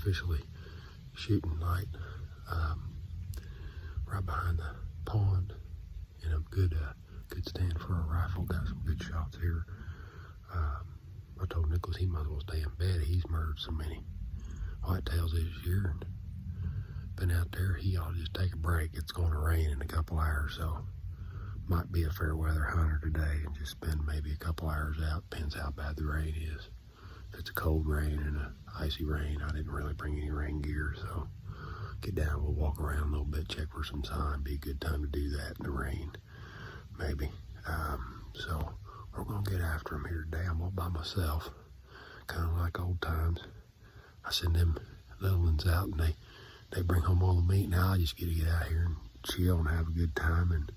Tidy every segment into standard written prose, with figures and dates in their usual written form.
artificially shooting light right behind the pond in a good stand for a rifle. Got some good shots here. I told Nicholas he might as well stay in bed. He's murdered so many whitetails this year and been out there. He ought to just take a break. It's going to rain in a couple hours, so might be a fair weather hunter today and just spend maybe a couple hours out. Depends how bad the rain is. If it's a cold rain and an icy rain, I didn't really bring any rain gear, so get down, we'll walk around a little bit, check for some sign. Be a good time to do that in the rain, maybe. So we're gonna get after them here today. I'm all by myself, kind of like old times. I send them little ones out and they bring home all the meat. Now I just get to get out here and chill and have a good time and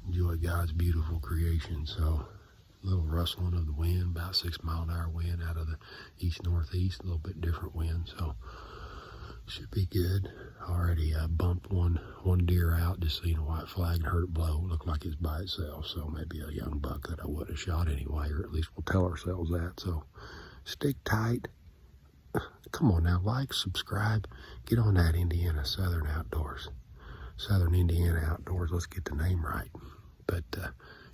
enjoy God's beautiful creation. So a little rustling of the wind, about 6 mile an hour wind out of the east-northeast, a little bit different wind, so should be good. Already bumped one deer out, just seen a white flag and heard it blow. Looked like it's by itself, so maybe a young buck that I would have shot anyway, or at least we'll tell ourselves that. So stick tight. Come on now, like, subscribe, get on that Indiana Southern Outdoors. Southern Indiana Outdoors, let's get the name right. But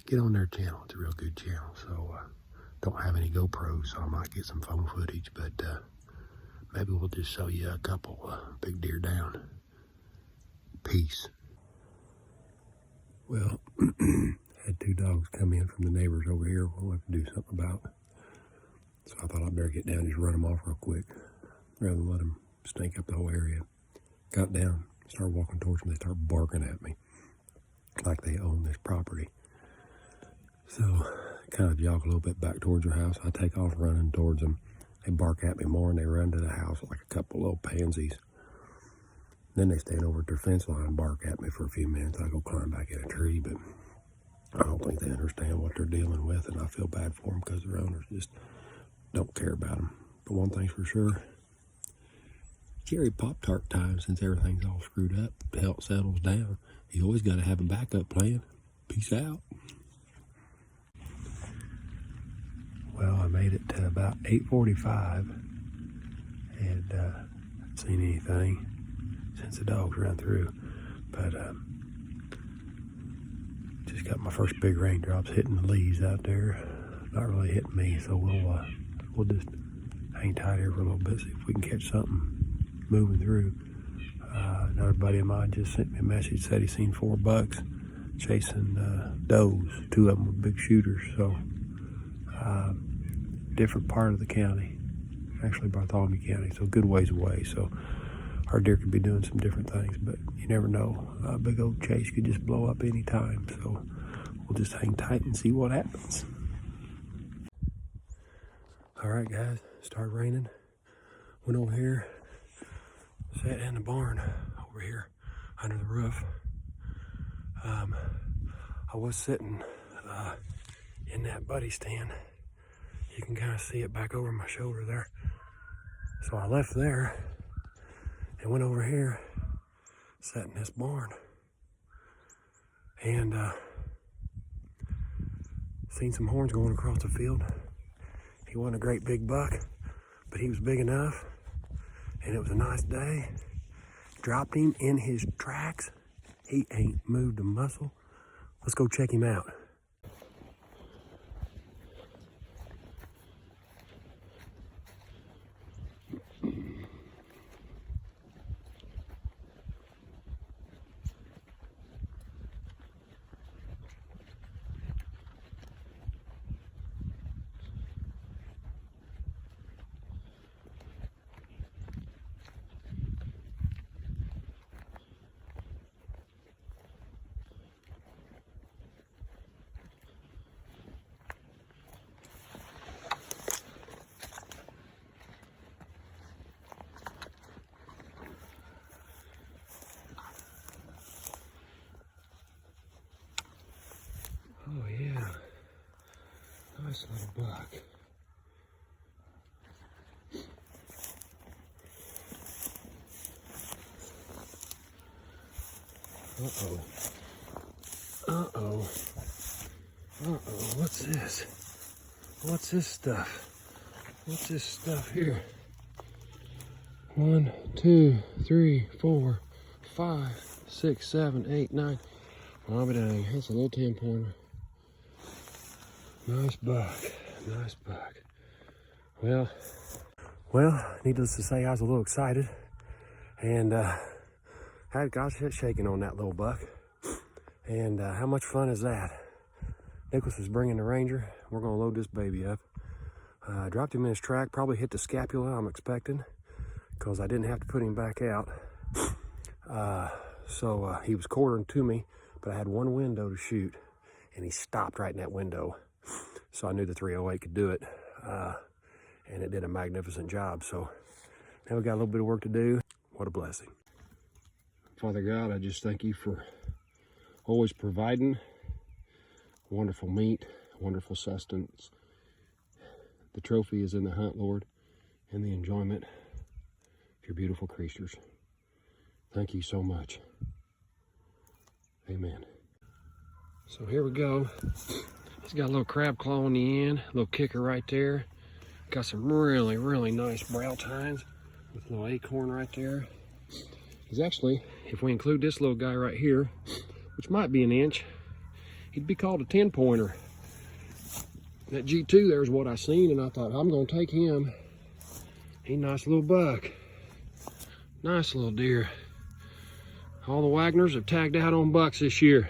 get on their channel, it's a real good channel. So don't have any GoPros, so I might get some phone footage, but maybe we'll just show you a couple big deer down. Peace. Well, had 2 dogs come in from the neighbors over here we'll have to do something about. So I thought I'd better get down and just run them off real quick, rather than let them stink up the whole area. Got down, started walking towards them, they started barking at me, like they own this property. So kind of jog a little bit back towards their house. I take off running towards them. They bark at me more and they run to the house like a couple little pansies. Then they stand over at their fence line and bark at me for a few minutes. I go climb back in a tree, but I don't think they understand what they're dealing with, and I feel bad for them because their owners just don't care about them. But one thing's for sure, cherry Pop-Tart time, since everything's all screwed up, the health settles down. You always got to have a backup plan. Peace out. Well, I made it to about 8:45 and haven't seen anything since the dogs ran through. But just got my first big raindrops hitting the leaves out there. Not really hitting me, so we'll just hang tight here for a little bit, see if we can catch something moving through. Another buddy of mine just sent me a message, said he seen 4 bucks chasing does. 2 of them were big shooters, so different part of the county, actually Bartholomew County, so good ways away. So our deer could be doing some different things, but you never know. A big old chase could just blow up any time, so we'll just hang tight and see what happens. All right, guys, started raining. Went over here, sat in the barn over here under the roof. I was sitting in that buddy stand. You can kind of see it back over my shoulder there. So I left there and went over here, sat in this barn, and seen some horns going across the field. He wasn't a great big buck, but he was big enough, and it was a nice day. Dropped him in his tracks. He ain't moved a muscle. Let's go check him out. Oh yeah, nice little buck. Uh-oh. Uh-oh. Uh-oh, what's this? What's this stuff? What's this stuff here? 1, 2, 3, 4, 5, 6, 7, 8, 9. Well, I'll be down here. That's a little 10-pointer. Nice buck. Nice buck. Well, needless to say, I was a little excited. And I got shit shaking on that little buck. And how much fun is that? Nicholas is bringing the Ranger. We're going to load this baby up. Dropped him in his track. Probably hit the scapula, I'm expecting, because I didn't have to put him back out. So he was quartering to me, but I had one window to shoot, and he stopped right in that window. So I knew the 308 could do it, and it did a magnificent job. So now we got a little bit of work to do. What a blessing. Father God, I just thank you for always providing wonderful meat, wonderful sustenance. The trophy is in the hunt, Lord, and the enjoyment of your beautiful creatures. Thank you so much. Amen. So here we go. He's got a little crab claw on the end, a little kicker right there. Got some really, really nice brow tines with a little acorn right there. He's actually, if we include this little guy right here, which might be an inch, he'd be called a 10-pointer. That G2 there's what I seen, and I thought, I'm gonna take him. He's a nice little buck. Nice little deer. All the Wagners have tagged out on bucks this year.